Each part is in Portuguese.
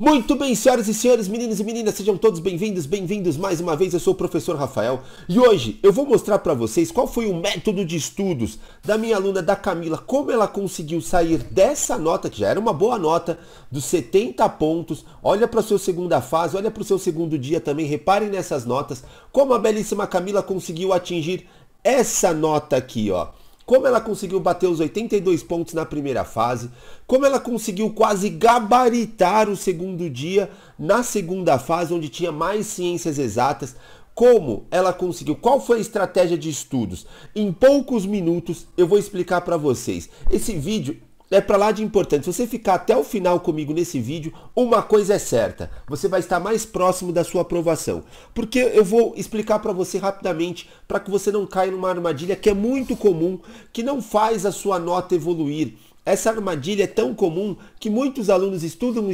Muito bem, senhoras e senhores, meninos e meninas, sejam todos bem-vindos mais uma vez. Eu sou o professor Rafael e hoje eu vou mostrar para vocês qual foi o método de estudos da minha aluna, da Camila, como ela conseguiu sair dessa nota, que já era uma boa nota, dos 70 pontos. Olha para a sua segunda fase, olha para o seu segundo dia também, reparem nessas notas, como a belíssima Camila conseguiu atingir essa nota aqui, ó. Como ela conseguiu bater os 82 pontos na primeira fase, como ela conseguiu quase gabaritar o segundo dia na segunda fase, onde tinha mais ciências exatas, como ela conseguiu, qual foi a estratégia de estudos. Em poucos minutos eu vou explicar para vocês. Esse vídeo é para lá de importante. Se você ficar até o final comigo nesse vídeo, uma coisa é certa, você vai estar mais próximo da sua aprovação. Porque eu vou explicar para você rapidamente, para que você não caia numa armadilha que é muito comum, que não faz a sua nota evoluir. Essa armadilha é tão comum que muitos alunos estudam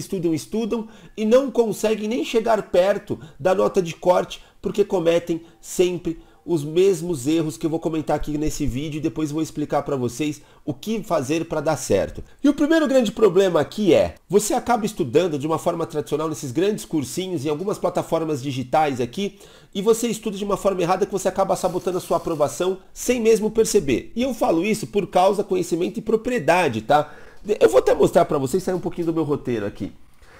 e não conseguem nem chegar perto da nota de corte, porque cometem sempre os mesmos erros que eu vou comentar aqui nesse vídeo e depois vou explicar para vocês o que fazer para dar certo. E o primeiro grande problema aqui é, você acaba estudando de uma forma tradicional nesses grandes cursinhos, em algumas plataformas digitais aqui, e você estuda de uma forma errada que você acaba sabotando a sua aprovação sem mesmo perceber. E eu falo isso por causa, conhecimento e propriedade, tá? Eu vou até mostrar para vocês, sair um pouquinho do meu roteiro aqui.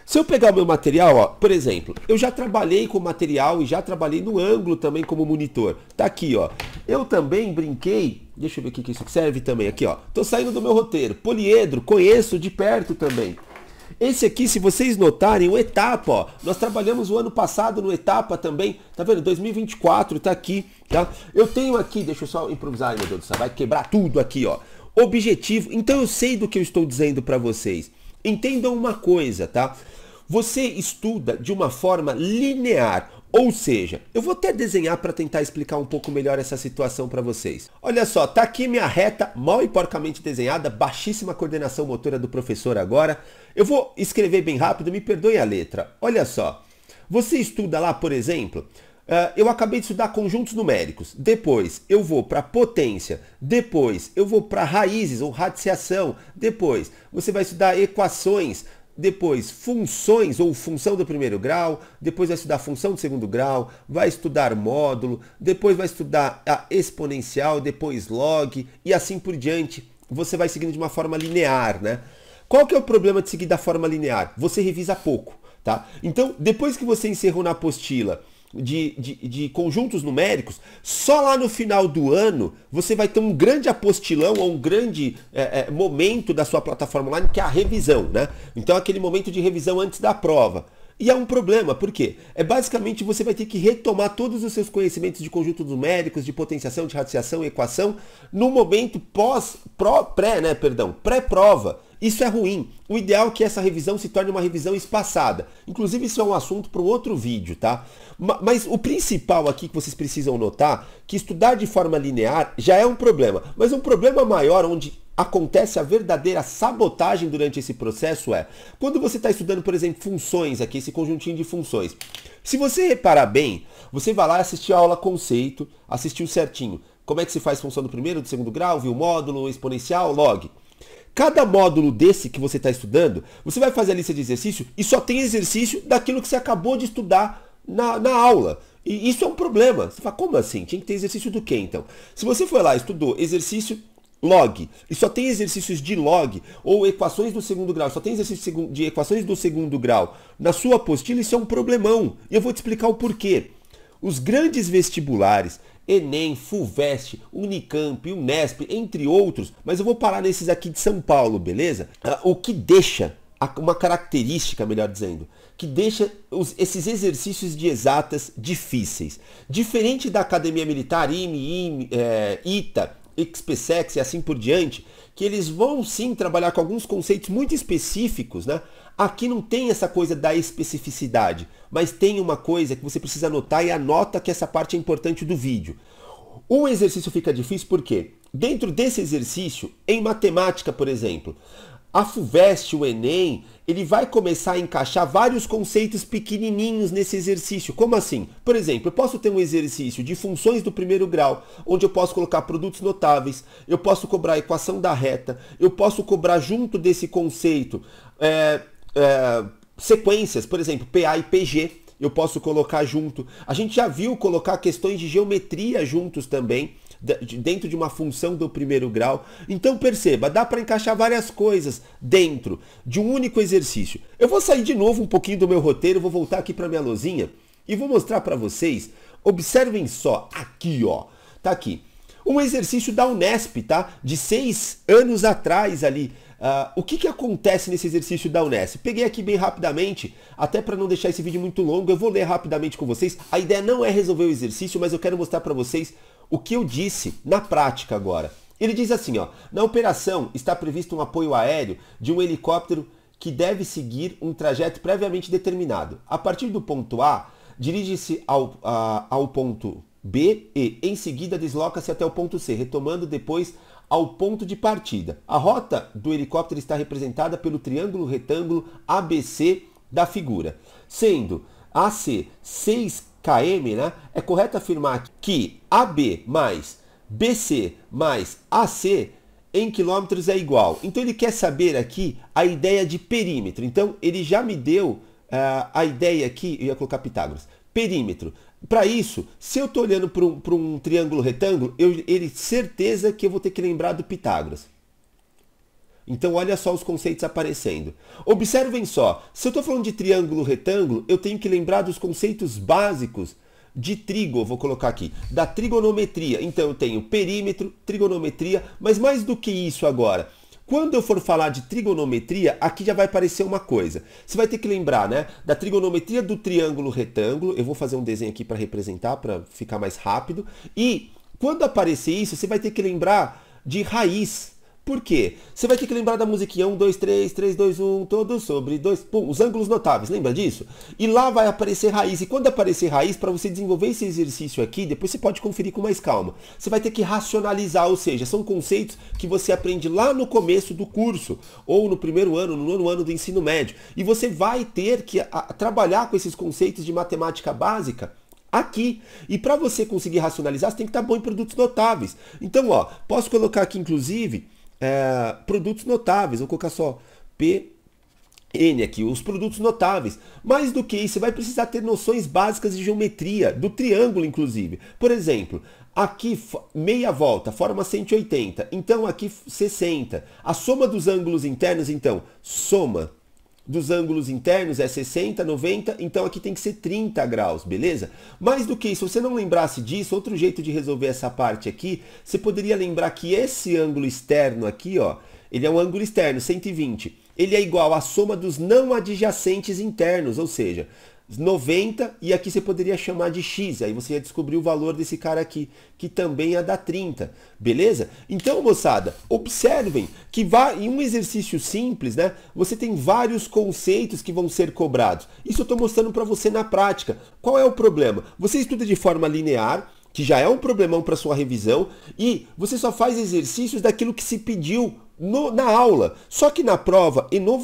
Se eu pegar o meu material, ó, por exemplo, eu já trabalhei com material e já trabalhei no ângulo também como monitor. Tá aqui, ó. Eu também brinquei, deixa eu ver o que isso serve também, aqui, ó. Tô saindo do meu roteiro. Poliedro, conheço de perto também. Esse aqui, se vocês notarem, o Etapa, ó, nós trabalhamos o ano passado no Etapa também, tá vendo? 2024, tá aqui, tá? Eu tenho aqui, deixa eu só improvisar, ai, meu Deus do céu, vai quebrar tudo aqui, ó. Objetivo, então eu sei do que eu estou dizendo para vocês. Entendam uma coisa, tá? Você estuda de uma forma linear, ou seja, eu vou até desenhar para tentar explicar um pouco melhor essa situação para vocês. Olha só, tá aqui minha reta mal e porcamente desenhada, baixíssima coordenação motora do professor agora. Eu vou escrever bem rápido, me perdoe a letra. Olha só, você estuda lá, por exemplo, eu acabei de estudar conjuntos numéricos, depois eu vou para potência, depois eu vou para raízes ou radiciação, depois você vai estudar equações, depois funções ou função do primeiro grau, depois vai estudar função do segundo grau, vai estudar módulo, depois vai estudar a exponencial, depois log e assim por diante. Você vai seguindo de uma forma linear, né? Qual que é o problema de seguir da forma linear? Você revisa pouco, tá? Então, depois que você encerrou na apostila de conjuntos numéricos, só lá no final do ano você vai ter um grande apostilão ou um grande momento da sua plataforma online, que é a revisão, né? Então aquele momento de revisão antes da prova. E é um problema, por quê? É basicamente você vai ter que retomar todos os seus conhecimentos de conjuntos numéricos, de potenciação, de radiciação, equação, no momento pré-prova. Isso é ruim. O ideal é que essa revisão se torne uma revisão espaçada. Inclusive isso é um assunto para um outro vídeo, tá? Mas o principal aqui que vocês precisam notar, que estudar de forma linear já é um problema. Mas um problema maior, onde acontece a verdadeira sabotagem durante esse processo, é quando você está estudando, por exemplo, funções aqui, esse conjuntinho de funções. Se você reparar bem, você vai lá assistir a aula conceito, assistiu certinho. Como é que se faz função do primeiro, do segundo grau, viu módulo, exponencial, log. Cada módulo desse que você está estudando, você vai fazer a lista de exercício e só tem exercício daquilo que você acabou de estudar na aula. E isso é um problema. Você fala, como assim? Tinha que ter exercício do quê, então? Se você foi lá e estudou exercício log, e só tem exercícios de log, ou equações do segundo grau, só tem exercício de equações do segundo grau na sua apostila, isso é um problemão. E eu vou te explicar o porquê. Os grandes vestibulares, Enem, FUVEST, Unicamp, Unesp, entre outros, mas eu vou parar nesses aqui de São Paulo, beleza? O que deixa, uma característica, melhor dizendo, que deixa esses exercícios de exatas difíceis. Diferente da Academia Militar, IME, ITA, XPSEX e assim por diante, que eles vão sim trabalhar com alguns conceitos muito específicos, né? Aqui não tem essa coisa da especificidade, mas tem uma coisa que você precisa anotar e anota que essa parte é importante do vídeo. Um exercício fica difícil porque dentro desse exercício, em matemática, por exemplo, a FUVEST, o Enem, ele vai começar a encaixar vários conceitos pequenininhos nesse exercício. Como assim? Por exemplo, eu posso ter um exercício de funções do primeiro grau, onde eu posso colocar produtos notáveis, eu posso cobrar a equação da reta, eu posso cobrar junto desse conceito sequências, por exemplo, PA e PG, eu posso colocar junto. A gente já viu colocar questões de geometria juntos também, dentro de uma função do primeiro grau. Então perceba, dá para encaixar várias coisas dentro de um único exercício. Eu vou sair de novo um pouquinho do meu roteiro, vou voltar aqui para minha lousinha e vou mostrar para vocês. Observem só, aqui ó, tá aqui. Um exercício da Unesp, tá? De 6 anos atrás ali. O que acontece nesse exercício da Unesp? Peguei aqui bem rapidamente, até para não deixar esse vídeo muito longo, eu vou ler rapidamente com vocês. A ideia não é resolver o exercício, mas eu quero mostrar para vocês o que eu disse na prática agora. Ele diz assim, ó, na operação está previsto um apoio aéreo de um helicóptero que deve seguir um trajeto previamente determinado. A partir do ponto A, dirige-se ao ponto B e, em seguida, desloca-se até o ponto C, retomando depois ao ponto de partida. A rota do helicóptero está representada pelo triângulo retângulo ABC da figura. Sendo AC 6 km, né, é correto afirmar que AB mais BC mais AC em quilômetros é igual. Então ele quer saber aqui a ideia de perímetro. Então ele já me deu a ideia aqui, eu ia colocar Pitágoras, perímetro. Para isso, se eu estou olhando para um triângulo retângulo, ele certeza que eu vou ter que lembrar do Pitágoras. Então olha só os conceitos aparecendo. Observem só, se eu estou falando de triângulo retângulo, eu tenho que lembrar dos conceitos básicos de vou colocar aqui, da trigonometria. Então eu tenho perímetro, trigonometria, mas mais do que isso agora. Quando eu for falar de trigonometria, aqui já vai aparecer uma coisa. Você vai ter que lembrar, né, da trigonometria do triângulo retângulo. Eu vou fazer um desenho aqui para representar, para ficar mais rápido. E quando aparecer isso, você vai ter que lembrar de raiz. Por quê? Você vai ter que lembrar da musiquinha 1, 2, 3, 3, 2, 1, todo sobre 2, pum, os ângulos notáveis, lembra disso? E lá vai aparecer raiz, e quando aparecer raiz, para você desenvolver esse exercício aqui, depois você pode conferir com mais calma. Você vai ter que racionalizar, ou seja, são conceitos que você aprende lá no começo do curso, ou no primeiro ano, no nono ano do ensino médio, e você vai ter que trabalhar com esses conceitos de matemática básica aqui. E para você conseguir racionalizar, você tem que estar bom em produtos notáveis. Então, ó, posso colocar aqui, inclusive, produtos notáveis, vou colocar só PN aqui, os produtos notáveis. Mais do que isso, você vai precisar ter noções básicas de geometria, do triângulo inclusive. Por exemplo, aqui meia volta forma 180, então aqui 60. A soma dos ângulos internos, então, soma dos ângulos internos é 60, 90, então aqui tem que ser 30 graus, beleza? Mais do que isso, se você não lembrasse disso, outro jeito de resolver essa parte aqui, você poderia lembrar que esse ângulo externo aqui, ó, ele é um ângulo externo, 120. Ele é igual à soma dos não adjacentes internos, ou seja, 90, e aqui você poderia chamar de x, aí você ia descobrir o valor desse cara aqui, que também ia dar 30, beleza? Então, moçada, observem que em um exercício simples, né, você tem vários conceitos que vão ser cobrados. Isso eu estou mostrando para você na prática. Qual é o problema? Você estuda de forma linear, que já é um problemão para sua revisão, e você só faz exercícios daquilo que se pediu na aula. Só que na prova e no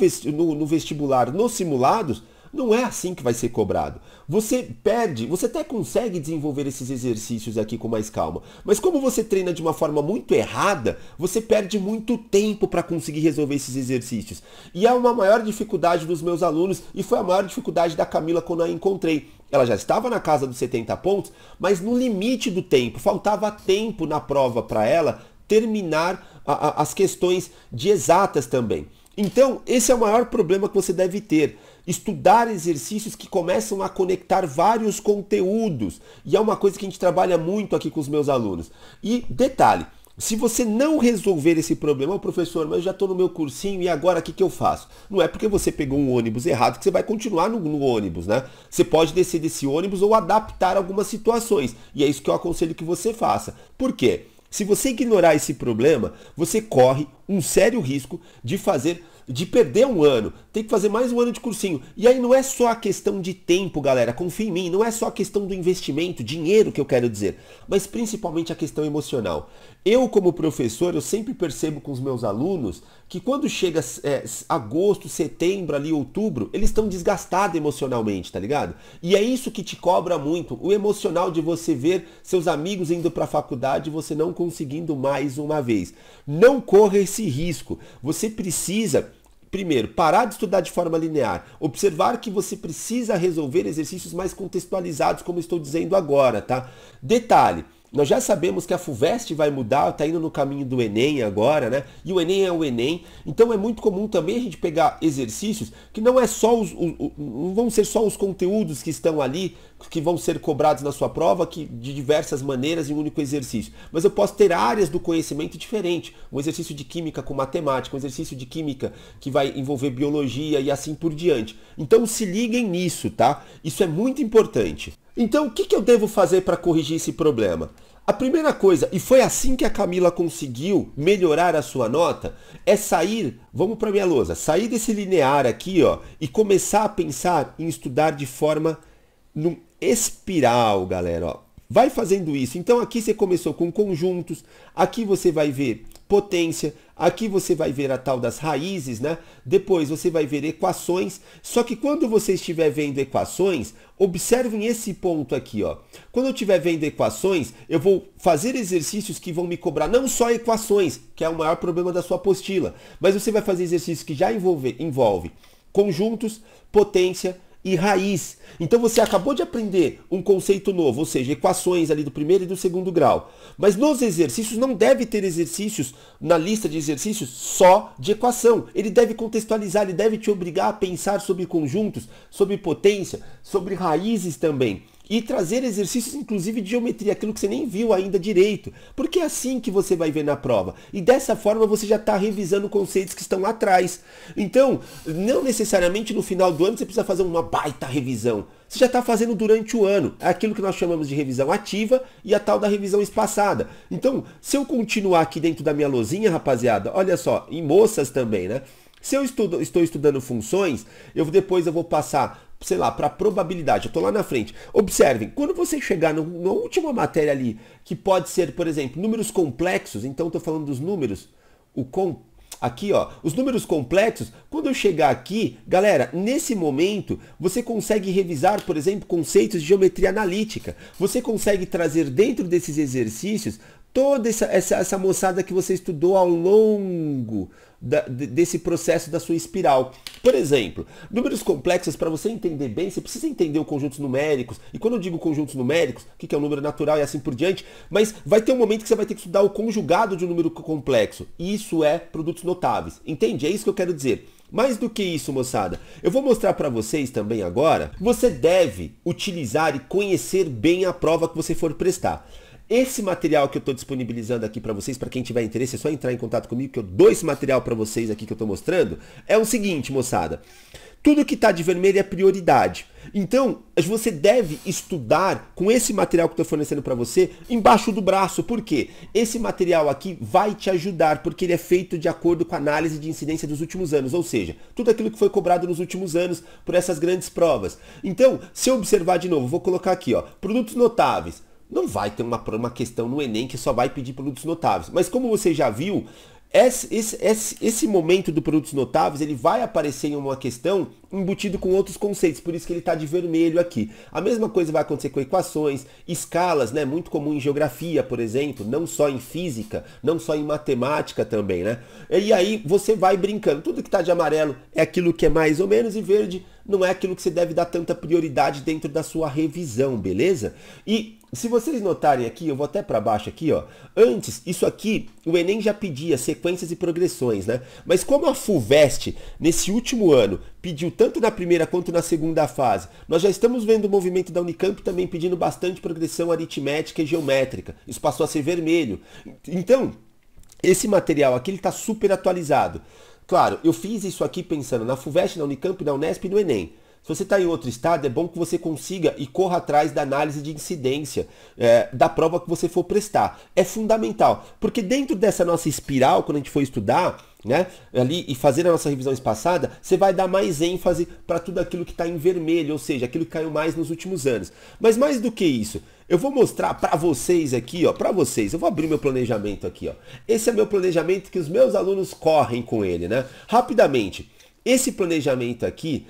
vestibular, nos simulados, não é assim que vai ser cobrado. Você perde, você até consegue desenvolver esses exercícios aqui com mais calma, mas como você treina de uma forma muito errada, você perde muito tempo para conseguir resolver esses exercícios. E é uma maior dificuldade dos meus alunos, e foi a maior dificuldade da Camila quando a encontrei. Ela já estava na casa dos 70 pontos, mas no limite do tempo, faltava tempo na prova para ela terminar as questões de exatas também. Então, esse é o maior problema que você deve ter. Estudar exercícios que começam a conectar vários conteúdos. E é uma coisa que a gente trabalha muito aqui com os meus alunos. E detalhe, se você não resolver esse problema, professor, mas eu já estou no meu cursinho e agora o que eu faço? Não é porque você pegou um ônibus errado que você vai continuar no ônibus, né? Você pode descer desse ônibus ou adaptar algumas situações. E é isso que eu aconselho que você faça. Por quê? Se você ignorar esse problema, você corre um sério risco de perder um ano, tem que fazer mais um ano de cursinho. E aí não é só a questão de tempo, galera, confia em mim, não é só a questão do investimento, dinheiro que eu quero dizer, mas principalmente a questão emocional. Eu, como professor, eu sempre percebo com os meus alunos que quando chega agosto, setembro, ali, outubro, eles estão desgastados emocionalmente, tá ligado? E é isso que te cobra muito, o emocional de você ver seus amigos indo para a faculdade e você não conseguindo mais uma vez. Não corra esse risco, você precisa primeiro, parar de estudar de forma linear, observar que você precisa resolver exercícios mais contextualizados, como estou dizendo agora, tá? Detalhe, nós já sabemos que a FUVEST vai mudar, está indo no caminho do Enem agora, né? E o Enem é o Enem, então é muito comum também a gente pegar exercícios que não é só não vão ser só os conteúdos que estão ali, que vão ser cobrados na sua prova, que de diversas maneiras em um único exercício. Mas eu posso ter áreas do conhecimento diferentes. Um exercício de química com matemática, um exercício de química que vai envolver biologia e assim por diante. Então se liguem nisso, tá? Isso é muito importante. Então, o que eu devo fazer para corrigir esse problema? A primeira coisa, e foi assim que a Camila conseguiu melhorar a sua nota, é sair, vamos para minha lousa, sair desse linear aqui, ó, e começar a pensar em estudar de forma num espiral, galera, ó. Vai fazendo isso. Então aqui você começou com conjuntos, aqui você vai ver potência, aqui você vai ver a tal das raízes, né? Depois você vai ver equações, só que quando você estiver vendo equações, observem esse ponto aqui, ó. Quando eu estiver vendo equações, eu vou fazer exercícios que vão me cobrar não só equações, que é o maior problema da sua apostila, mas você vai fazer exercícios que já envolve conjuntos, potência e raiz. Então você acabou de aprender um conceito novo, ou seja, equações ali do primeiro e do segundo grau. Mas nos exercícios não deve ter exercícios na lista de exercícios só de equação. Ele deve contextualizar, ele deve te obrigar a pensar sobre conjuntos, sobre potência, sobre raízes também. E trazer exercícios, inclusive de geometria, aquilo que você nem viu ainda direito. Porque é assim que você vai ver na prova. E dessa forma você já está revisando conceitos que estão lá atrás. Então, não necessariamente no final do ano você precisa fazer uma baita revisão. Você já está fazendo durante o ano. É aquilo que nós chamamos de revisão ativa e a tal da revisão espaçada. Então, se eu continuar aqui dentro da minha lozinha, rapaziada, olha só, em moças também, né? Se eu estou estudando funções, depois eu vou passar, sei lá, para probabilidade. Eu estou lá na frente. Observem, quando você chegar na última matéria ali, que pode ser, por exemplo, números complexos, então estou falando dos números, aqui, ó, os números complexos, quando eu chegar aqui, galera, nesse momento, você consegue revisar, por exemplo, conceitos de geometria analítica. Você consegue trazer dentro desses exercícios toda essa moçada que você estudou ao longo desse processo da sua espiral. Por exemplo, números complexos, para você entender bem, você precisa entender os conjuntos numéricos. E quando eu digo conjuntos numéricos, o que é um número natural e assim por diante, mas vai ter um momento que você vai ter que estudar o conjugado de um número complexo. E isso é produtos notáveis. Entende? É isso que eu quero dizer. Mais do que isso, moçada, eu vou mostrar para vocês também agora, você deve utilizar e conhecer bem a prova que você for prestar. Esse material que eu estou disponibilizando aqui para vocês, para quem tiver interesse, é só entrar em contato comigo que eu dou esse material para vocês aqui que eu estou mostrando. É o seguinte, moçada, tudo que está de vermelho é prioridade. Então, você deve estudar com esse material que eu estou fornecendo para você embaixo do braço. Por quê? Esse material aqui vai te ajudar, porque ele é feito de acordo com a análise de incidência dos últimos anos, ou seja, tudo aquilo que foi cobrado nos últimos anos por essas grandes provas. Então, se eu observar de novo, vou colocar aqui, ó, produtos notáveis. Não vai ter uma questão no Enem que só vai pedir produtos notáveis. Mas como você já viu, esse momento do produtos notáveis, ele vai aparecer em uma questão embutido com outros conceitos, por isso que ele está de vermelho aqui. A mesma coisa vai acontecer com equações, escalas, né? Muito comum em geografia, por exemplo, não só em física, não só em matemática também, né? E aí você vai brincando. Tudo que está de amarelo é aquilo que é mais ou menos e verde não é aquilo que você deve dar tanta prioridade dentro da sua revisão, beleza? E se vocês notarem aqui, eu vou até para baixo aqui, ó. Antes, isso aqui, o Enem já pedia sequências e progressões, né? Mas como a FUVEST, nesse último ano, pediu tanto na primeira quanto na segunda fase, nós já estamos vendo o movimento da Unicamp também pedindo bastante progressão aritmética e geométrica. Isso passou a ser vermelho. Então, esse material aqui, ele está super atualizado. Claro, eu fiz isso aqui pensando na FUVEST, na Unicamp, na Unesp e no Enem. Se você está em outro estado, é bom que você consiga e corra atrás da análise de incidência da prova que você for prestar. É fundamental, porque dentro dessa nossa espiral, quando a gente for estudar, né, ali e fazer a nossa revisão espaçada, você vai dar mais ênfase para tudo aquilo que está em vermelho, ou seja, aquilo que caiu mais nos últimos anos. Mas mais do que isso, eu vou mostrar para vocês aqui, ó, para vocês, eu vou abrir meu planejamento aqui, ó. Esse é meu planejamento que os meus alunos correm com ele, né? Rapidamente. Esse planejamento aqui,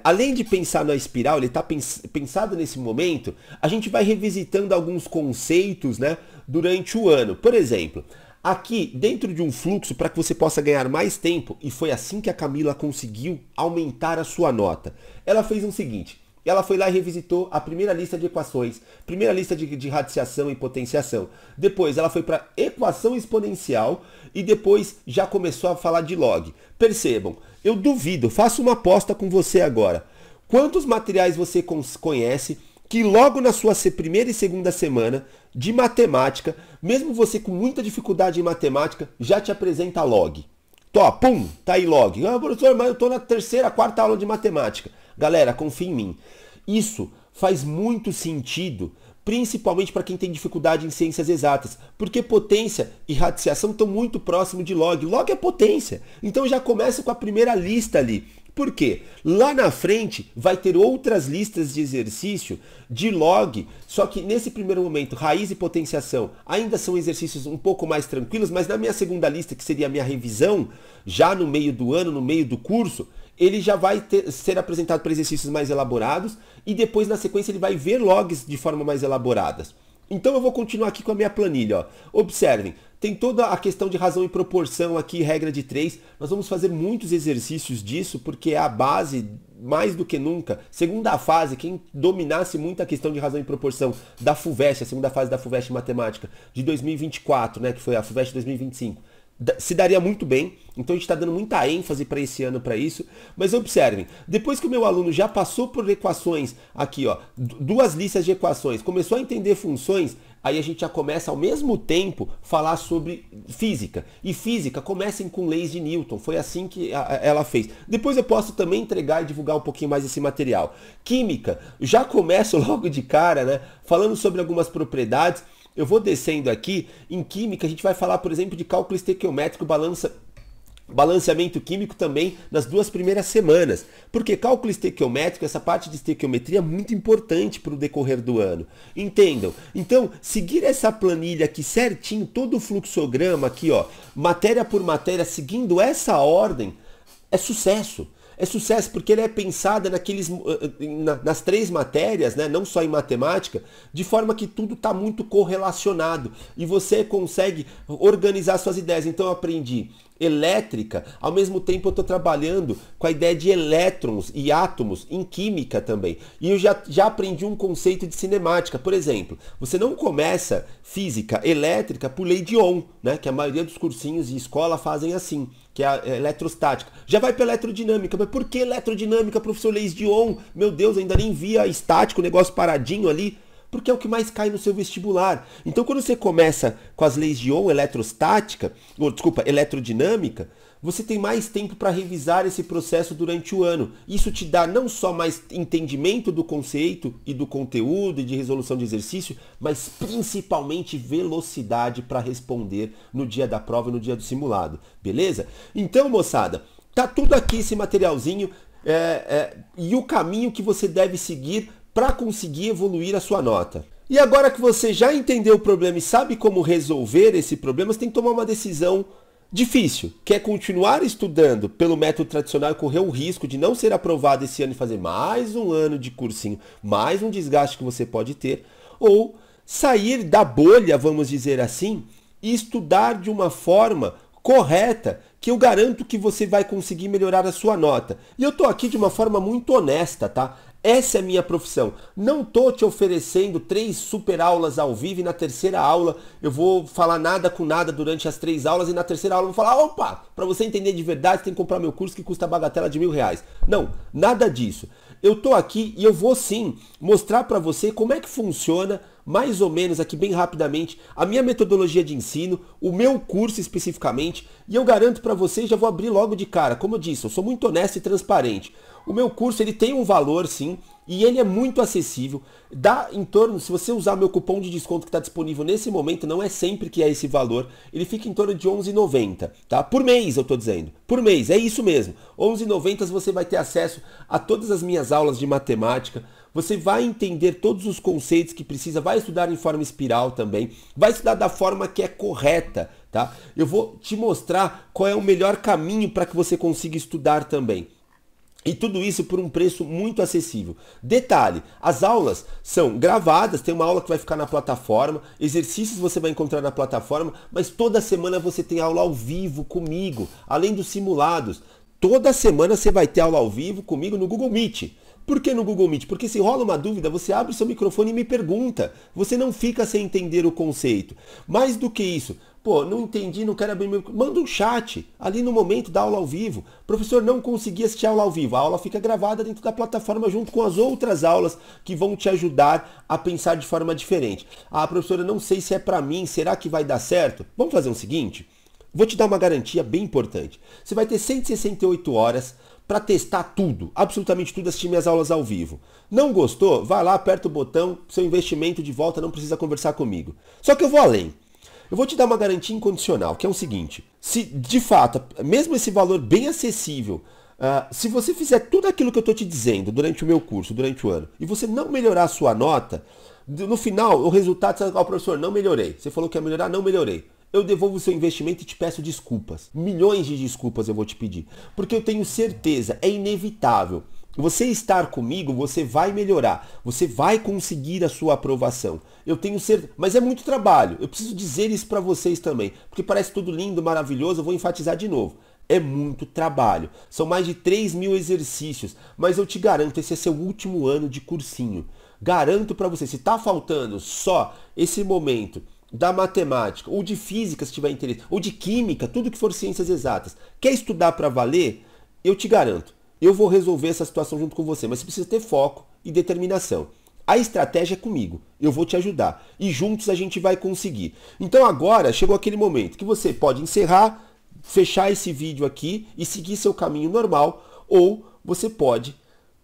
além de pensar na espiral, ele está pensado nesse momento, a gente vai revisitando alguns conceitos, né, durante o ano. Por exemplo, aqui dentro de um fluxo para que você possa ganhar mais tempo, e foi assim que a Camila conseguiu aumentar a sua nota. Ela fez o seguinte, ela foi lá e revisitou a primeira lista de equações, primeira lista de radiciação e potenciação. Depois ela foi para equação exponencial e depois já começou a falar de log. Percebam, eu duvido, faço uma aposta com você agora. Quantos materiais você conhece que logo na sua primeira e segunda semana de matemática, mesmo você com muita dificuldade em matemática, já te apresenta log? Pum, tá aí log. Ah, professor, mas eu tô na terceira, quarta aula de matemática. Galera, confia em mim. Isso faz muito sentido, principalmente para quem tem dificuldade em ciências exatas, porque potência e radiciação estão muito próximo de log. Log é potência. Então já começa com a primeira lista ali. Por quê? Lá na frente vai ter outras listas de exercício de log, só que nesse primeiro momento, raiz e potenciação ainda são exercícios um pouco mais tranquilos, mas na minha segunda lista, que seria a minha revisão, já no meio do ano, no meio do curso, ele já vai ser apresentado para exercícios mais elaborados e depois na sequência ele vai ver logs de forma mais elaboradas. Então eu vou continuar aqui com a minha planilha. Ó. Observem, tem toda a questão de razão e proporção aqui, regra de 3. Nós vamos fazer muitos exercícios disso, porque é a base, mais do que nunca. Segunda fase, quem dominasse muito a questão de razão e proporção da FUVEST, a segunda fase da FUVEST em Matemática, de 2024, né, que foi a FUVEST 2025, se daria muito bem, então a gente está dando muita ênfase para esse ano para isso, mas observem, depois que o meu aluno já passou por equações, aqui ó, duas listas de equações, começou a entender funções, aí a gente já começa ao mesmo tempo falar sobre física, e física comecem com leis de Newton, foi assim que ela fez. Depois eu posso também entregar e divulgar um pouquinho mais esse material. Química, já começo logo de cara, né, falando sobre algumas propriedades. Eu vou descendo aqui, em química a gente vai falar, por exemplo, de cálculo estequiométrico, balanceamento químico também nas 2 primeiras semanas. Porque cálculo estequiométrico, essa parte de estequiometria é muito importante para o decorrer do ano. Entendam? Então, seguir essa planilha aqui certinho, todo o fluxograma aqui, ó, matéria por matéria, seguindo essa ordem, é sucesso. É sucesso porque ele é pensada nas 3 matérias, né? Não só em matemática, de forma que tudo está muito correlacionado e você consegue organizar suas ideias. Então eu aprendi elétrica, ao mesmo tempo eu estou trabalhando com a ideia de elétrons e átomos em química também. E eu já aprendi um conceito de cinemática. Por exemplo, você não começa física elétrica por lei de Ohm, né? Que a maioria dos cursinhos de escola fazem assim, que é a eletrostática. Já vai para eletrodinâmica. Mas por que eletrodinâmica, professor? Leis de Ohm? Meu Deus, ainda nem via estático, o negócio paradinho ali. Porque é o que mais cai no seu vestibular. Então quando você começa com as leis de Ohm, eletrodinâmica, você tem mais tempo para revisar esse processo durante o ano. Isso te dá não só mais entendimento do conceito e do conteúdo e de resolução de exercício, mas principalmente velocidade para responder no dia da prova e no dia do simulado. Beleza? Então, moçada, tá tudo aqui esse materialzinho e o caminho que você deve seguir para conseguir evoluir a sua nota. E agora que você já entendeu o problema e sabe como resolver esse problema, você tem que tomar uma decisão difícil, que é continuar estudando pelo método tradicional e correr o risco de não ser aprovado esse ano e fazer mais um ano de cursinho, mais um desgaste que você pode ter, ou sair da bolha, vamos dizer assim, e estudar de uma forma correta, que eu garanto que você vai conseguir melhorar a sua nota. E eu tô aqui de uma forma muito honesta, tá? Essa é a minha profissão. Não tô te oferecendo 3 super aulas ao vivo e na terceira aula eu vou falar nada com nada durante as 3 aulas e na terceira aula eu vou falar, opa, para você entender de verdade, você tem que comprar meu curso que custa a bagatela de R$1.000. Não, nada disso. Eu tô aqui e eu vou sim mostrar para você como é que funciona, mais ou menos aqui bem rapidamente, a minha metodologia de ensino, o meu curso especificamente, e eu garanto para você, já vou abrir logo de cara, como eu disse, eu sou muito honesto e transparente. O meu curso ele tem um valor sim, e ele é muito acessível, dá em torno, se você usar meu cupom de desconto que está disponível nesse momento, não é sempre que é esse valor, ele fica em torno de R$11,90, tá? Por mês eu estou dizendo, por mês, é isso mesmo, R$11,90 você vai ter acesso a todas as minhas aulas de matemática, você vai entender todos os conceitos que precisa, vai estudar em forma espiral também, vai estudar da forma que é correta, tá? Eu vou te mostrar qual é o melhor caminho para que você consiga estudar também. E tudo isso por um preço muito acessível. Detalhe, as aulas são gravadas, tem uma aula que vai ficar na plataforma, exercícios você vai encontrar na plataforma, mas toda semana você tem aula ao vivo comigo, além dos simulados. Toda semana você vai ter aula ao vivo comigo no Google Meet. Por que no Google Meet? Porque se rola uma dúvida, você abre o seu microfone e me pergunta. Você não fica sem entender o conceito. Mais do que isso, pô, não entendi, não quero abrir meu... Manda um chat ali no momento da aula ao vivo. Professor, não consegui assistir a aula ao vivo. A aula fica gravada dentro da plataforma junto com as outras aulas que vão te ajudar a pensar de forma diferente. Ah, professora, não sei se é para mim, será que vai dar certo? Vamos fazer o seguinte? Vou te dar uma garantia bem importante. Você vai ter 168 horas para testar tudo, absolutamente tudo, assistir minhas aulas ao vivo. Não gostou? Vai lá, aperta o botão, seu investimento de volta, não precisa conversar comigo. Só que eu vou além. Eu vou te dar uma garantia incondicional, que é o seguinte: se de fato, mesmo esse valor bem acessível, se você fizer tudo aquilo que eu estou te dizendo durante o meu curso, durante o ano, e você não melhorar a sua nota, no final, o resultado, você vai falar, professor, não melhorei. Você falou que ia melhorar, não melhorei. Eu devolvo o seu investimento e te peço desculpas. Milhões de desculpas eu vou te pedir. Porque eu tenho certeza, é inevitável. Você estar comigo, você vai melhorar. Você vai conseguir a sua aprovação. Eu tenho certeza. Mas é muito trabalho. Eu preciso dizer isso para vocês também. Porque parece tudo lindo, maravilhoso. Eu vou enfatizar de novo. É muito trabalho. São mais de 3.000 exercícios. Mas eu te garanto, esse é seu último ano de cursinho. Garanto para você, se está faltando só esse momento da matemática, ou de física se tiver interesse, ou de química, tudo que for ciências exatas, quer estudar para valer, eu te garanto, eu vou resolver essa situação junto com você, mas você precisa ter foco e determinação. A estratégia é comigo, eu vou te ajudar, e juntos a gente vai conseguir. Então agora chegou aquele momento que você pode encerrar, fechar esse vídeo aqui e seguir seu caminho normal, ou você pode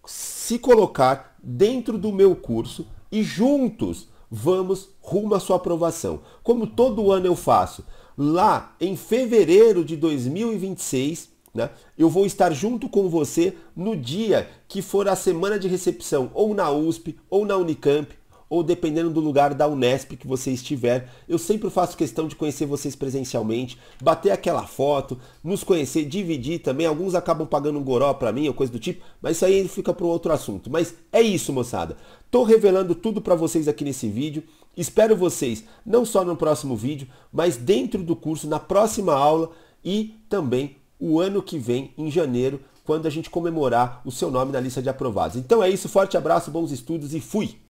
se colocar dentro do meu curso e juntos vamos rumo à sua aprovação. Como todo ano eu faço, lá em fevereiro de 2026, né, eu vou estar junto com você no dia que for a semana de recepção, ou na USP, ou na Unicamp, ou dependendo do lugar da Unesp que você estiver. Eu sempre faço questão de conhecer vocês presencialmente, bater aquela foto, nos conhecer, dividir também. Alguns acabam pagando um goró pra mim ou coisa do tipo, mas isso aí fica para um outro assunto. Mas é isso, moçada. Tô revelando tudo para vocês aqui nesse vídeo. Espero vocês não só no próximo vídeo, mas dentro do curso, na próxima aula e também o ano que vem, em janeiro, quando a gente comemorar o seu nome na lista de aprovados. Então é isso, forte abraço, bons estudos e fui!